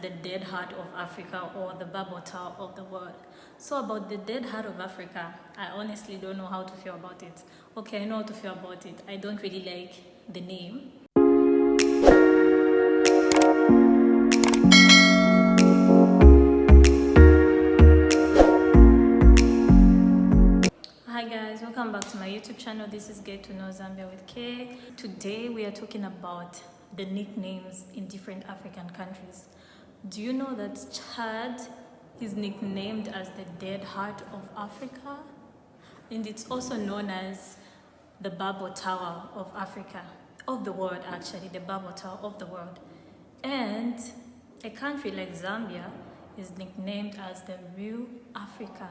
The dead heart of Africa, or the Babota of the world. So about the dead heart of Africa, I honestly don't know how to feel about it. Okay, I know how to feel about it. I don't really like the name. Hi guys, welcome back to my YouTube channel. This is Get to Know Zambia with Kay. Today we are talking about the nicknames in different African countries. Do you know that Chad is nicknamed as the dead heart of Africa? And it's also known as the Babel Tower of Africa, of the world actually, the Babel Tower of the world. And a country like Zambia is nicknamed as the real Africa.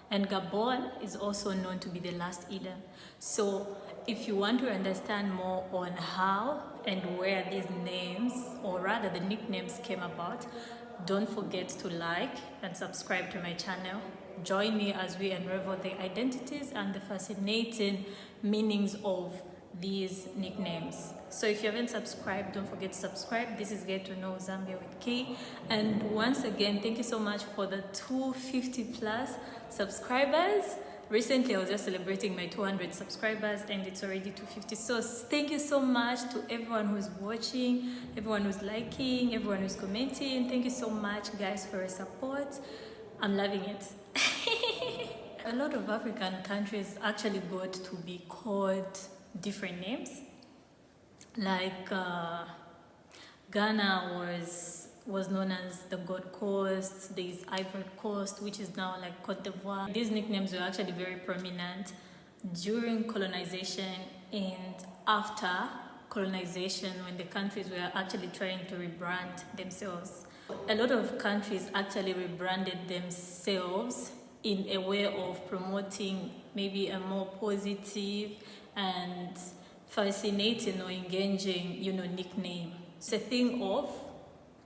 And Gabon is also known to be the last Eden. So if you want to understand more on how and where these names, or rather the nicknames, came about, don't forget to like and subscribe to my channel. Join me as we unravel the identities and the fascinating meanings of these nicknames. So if you haven't subscribed, don't forget to subscribe. This is Get to Know Zambia with Kay. And once again, thank you so much for the 250 plus subscribers. Recently I was just celebrating my 200 subscribers and it's already 250. So thank you so much to everyone who's watching, everyone who's liking, everyone who's commenting. Thank you so much guys for your support. I'm loving it. A lot of African countries actually got to be called different names. Like Ghana was known as the Gold Coast. There is Ivory Coast, which is now like Cote d'Ivoire. These nicknames were actually very prominent during colonization and after colonization, when the countries were actually trying to rebrand themselves. A lot of countries actually rebranded themselves in a way of promoting maybe a more positive and fascinating or engaging, nickname. It's a thing of,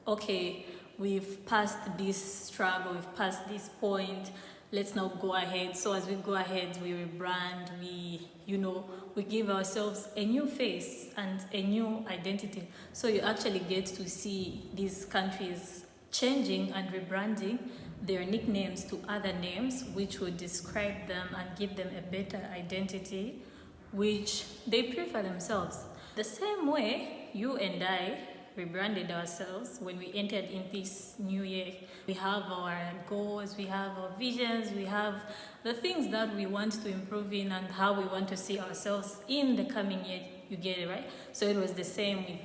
okay, we've passed this struggle, we've passed this point, let's now go ahead. So as we go ahead, we rebrand, we give ourselves a new face and a new identity. So you actually get to see these countries changing and rebranding their nicknames to other names which would describe them and give them a better identity which they prefer themselves. The same way you and I rebranded ourselves when we entered in this new year. We have our goals, we have our visions, we have the things that we want to improve in and how we want to see ourselves in the coming year. You get it, right? So it was the same with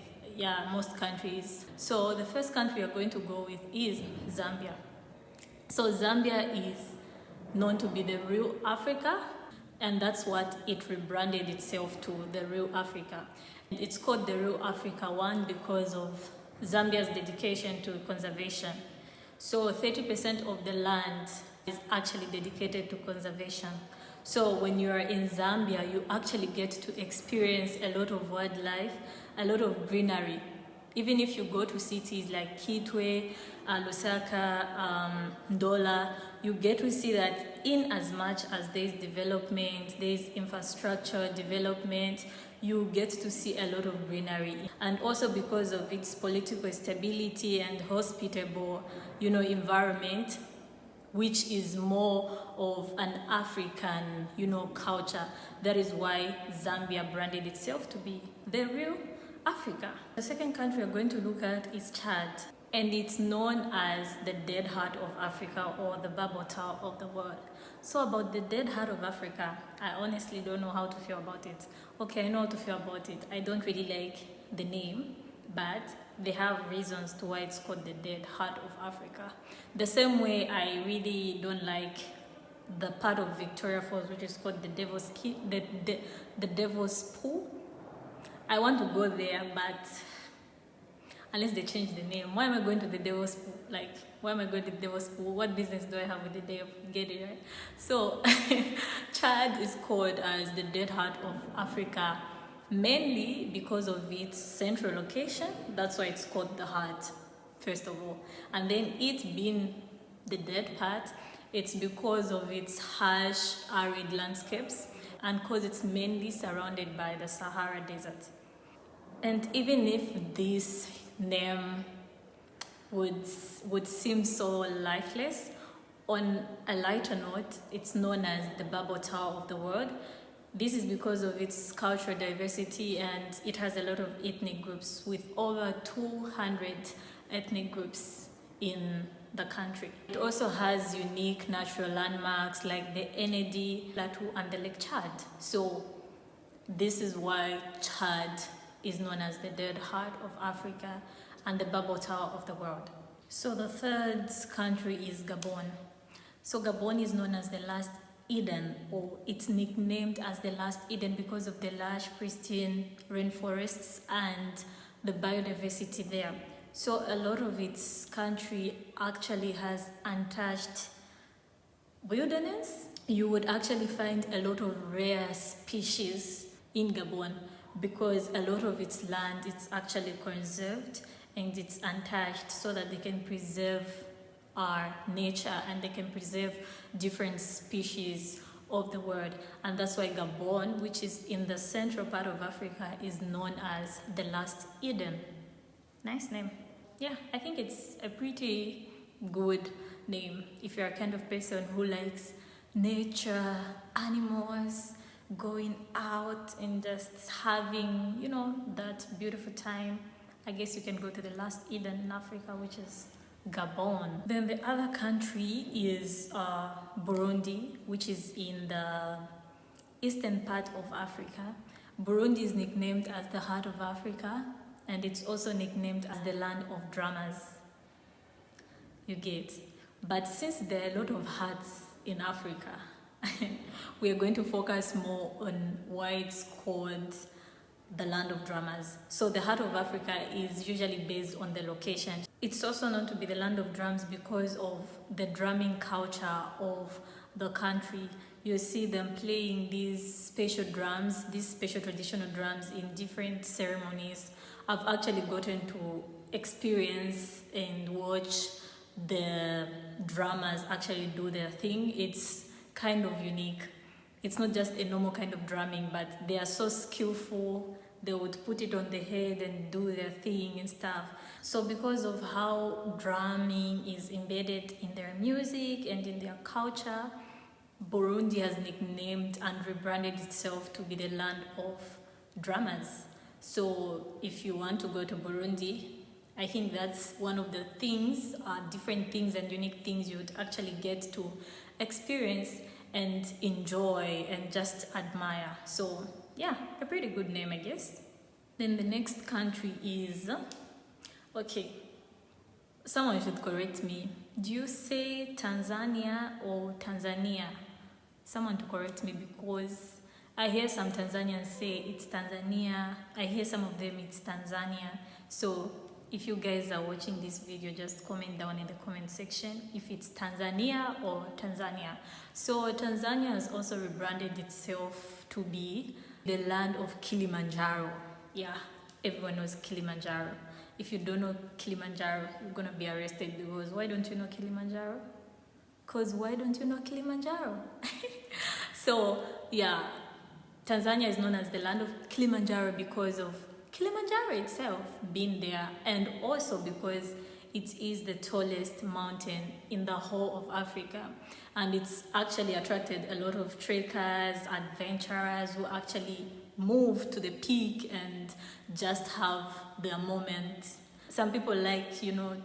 most countries. So the first country we're going to go with is Zambia. So Zambia is known to be the real Africa, and that's what it rebranded itself to, the real Africa. It's called the real Africa, one, because of Zambia's dedication to conservation. So 30% of the land is actually dedicated to conservation. So when you are in Zambia, you actually get to experience a lot of wildlife, a lot of greenery. Even if you go to cities like Kitwe, Lusaka, Ndola, you get to see that in as much as there's development, there's infrastructure development, you get to see a lot of greenery. And also because of its political stability and hospitable, environment, which is more of an African, culture. That is why Zambia branded itself to be the real Africa. The second country we're going to look at is Chad, and it's known as the dead heart of Africa, or the Babota of the world. So about the dead heart of Africa, I honestly don't know how to feel about it. Okay, I know how to feel about it. I don't really like the name, but they have reasons to why it's called the dead heart of Africa. The same way I really don't like the part of Victoria Falls which is called the Devil's Pool. I want to go there, but unless they change the name, why am I going to the Devil's Pool? Like, why am I going to the Devil's Pool? What business do I have with the devil? Get it, right? So Chad is called as the dead heart of Africa, mainly because of its central location. That's why it's called the heart, first of all. And then it being the dead part, it's because of its harsh, arid landscapes and because it's mainly surrounded by the Sahara Desert. And even if this name would seem so lifeless. On a lighter note, it's known as the bubble tower of the world. This is because of its cultural diversity, and it has a lot of ethnic groups, with over 200 ethnic groups in the country. It also has unique natural landmarks like the Enedi Plateau and the Lake Chad. So this is why Chad is known as the dead heart of Africa and the bubble tower of the world. So the third country is Gabon. So Gabon is known as the last Eden, or it's nicknamed as the last Eden because of the lush, pristine rainforests and the biodiversity there. So a lot of its country actually has untouched wilderness. You would actually find a lot of rare species in Gabon because a lot of its land is actually conserved and it's untouched, so that they can preserve our nature and they can preserve different species of the world. And that's why Gabon, which is in the central part of Africa, is known as the last Eden. Nice name. Yeah, I think it's a pretty good name if you're a kind of person who likes nature, animals, going out and just having, you know, that beautiful time. I guess you can go to the last Eden in Africa, which is Gabon. Then the other country is Burundi, which is in the eastern part of Africa. Burundi is nicknamed as the heart of Africa, and it's also nicknamed as the land of drummers. You get. But since there are a lot of hearts in Africa, we are going to focus more on why it's called the land of drummers. So the heart of Africa is usually based on the location. It's also known to be the land of drums because of the drumming culture of the country. You see them playing these special drums, these special traditional drums in different ceremonies. I've actually gotten to experience and watch the drummers actually do their thing. It's kind of unique. It's not just a normal kind of drumming, but they are so skillful. They would put it on the head and do their thing and stuff. So because of how drumming is embedded in their music and in their culture, Burundi has nicknamed and rebranded itself to be the land of drummers. So if you want to go to Burundi, I think that's one of the things, different things and unique things you would actually get to experience and enjoy and just admire. So yeah, a pretty good name, I guess. Then the next country is, okay, someone should correct me. Do you say Tanzania or Tanzania? Someone to correct me, because I hear some Tanzanians say it's Tanzania. I hear some of them it's Tanzania. So if you guys are watching this video, just comment down in the comment section if it's Tanzania or Tanzania. So Tanzania has also rebranded itself to be the land of Kilimanjaro. Yeah, everyone knows Kilimanjaro. If you don't know Kilimanjaro, you're gonna be arrested, because why don't you know Kilimanjaro? Because why don't you know Kilimanjaro? So yeah, Tanzania is known as the land of Kilimanjaro because of Kilimanjaro itself being there, and also because it is the tallest mountain in the whole of Africa, and it's actually attracted a lot of trekkers, adventurers who actually move to the peak and just have their moment. Some people like, you know,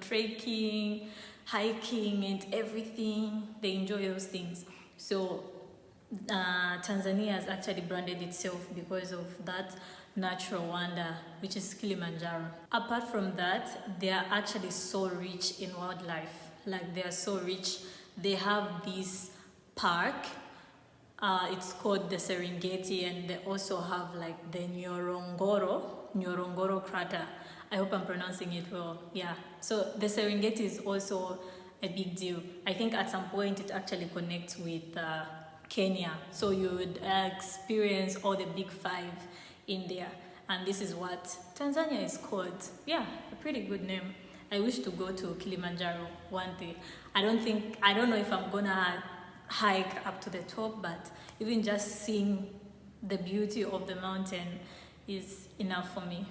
trekking, hiking and everything. They enjoy those things. So Tanzania has actually branded itself because of that natural wonder, which is Kilimanjaro. Apart from that, they are actually so rich in wildlife. Like, they are so rich. They have this park, it's called the Serengeti, and they also have like the Ngorongoro crater. I hope I'm pronouncing it well. Yeah, so the Serengeti is also a big deal. I think at some point it actually connects with Kenya, so you would experience all the big five in there, and this is what Tanzania is called. Yeah, a pretty good name. I wish to go to Kilimanjaro one day. I don't know if I'm gonna hike up to the top, but even just seeing the beauty of the mountain is enough for me.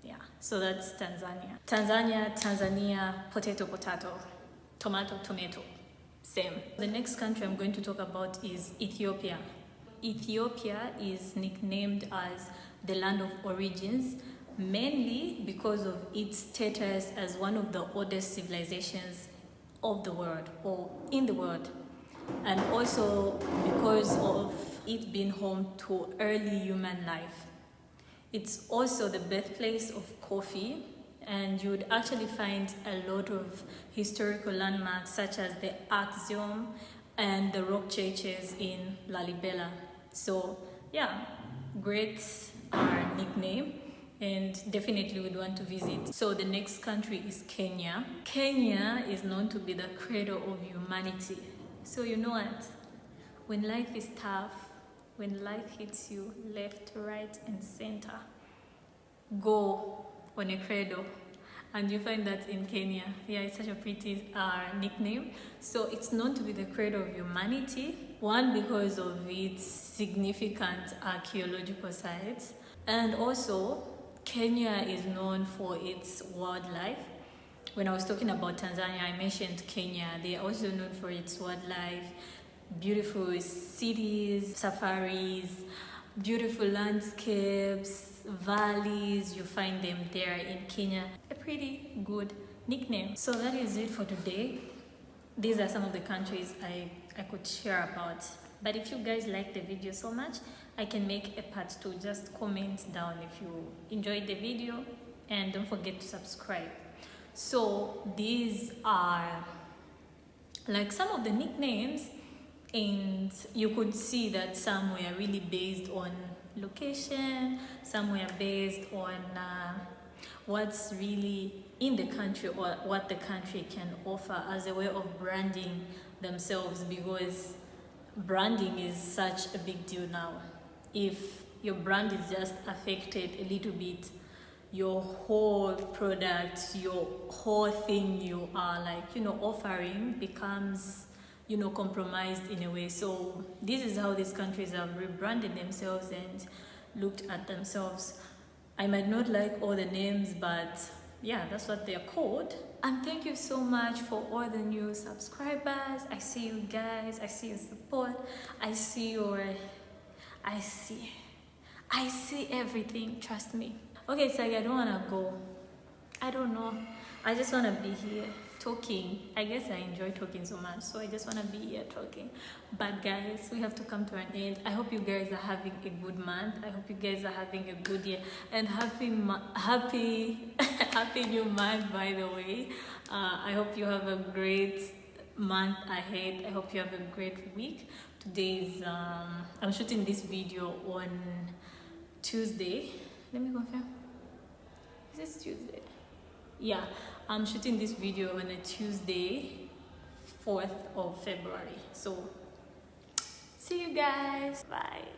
Yeah, So that's Tanzania. Tanzania, potato, potato, tomato, tomato, same. The next country I'm going to talk about is Ethiopia. Ethiopia is nicknamed as the land of origins, mainly because of its status as one of the oldest civilizations of the world or in the world, and also because of it being home to early human life. It's also the birthplace of coffee, and you would actually find a lot of historical landmarks such as the Axiom and the rock churches in Lalibela. So yeah, great nickname, and definitely would want to visit. So the next country is Kenya. Kenya is known to be the cradle of humanity. So you know what? When life is tough, when life hits you left, right, and center, go on a cradle, and you find that in Kenya. Yeah, it's such a pretty nickname. So it's known to be the cradle of humanity. One, because of its significant archaeological sites, and also Kenya is known for its wildlife. When I was talking about Tanzania, I mentioned Kenya. They are also known for its wildlife, beautiful cities, safaris, beautiful landscapes, valleys. You find them there in Kenya. A pretty good nickname. So that is it for today. These are some of the countries I could share about. But if you guys like the video so much, I can make a part 2. Just comment down if you enjoyed the video, and don't forget to subscribe. So these are like some of the nicknames, and you could see that some were really based on location, some were based on what's really in the country or what the country can offer as a way of branding themselves, because branding is such a big deal now. If your brand is just affected a little bit, your whole product, your whole thing you are like, offering becomes, compromised in a way. So this is how these countries have rebranded themselves and looked at themselves. I might not like all the names, but yeah, that's what they're called. And thank you so much for all the new subscribers. I see you guys, I see your support, I see everything, trust me. Okay, so I don't want to go. I don't know. I just want to be here talking. I guess I enjoy talking so much, so I just want to be here talking. But guys, we have to come to an end. I hope you guys are having a good month. I hope you guys are having a good year, and happy new month, by the way. I hope you have a great month ahead. I hope you have a great week. Today's I'm shooting this video on Tuesday. Let me confirm. Is this Tuesday? Yeah, I'm shooting this video on a Tuesday, 4th of February. So see you guys. Bye.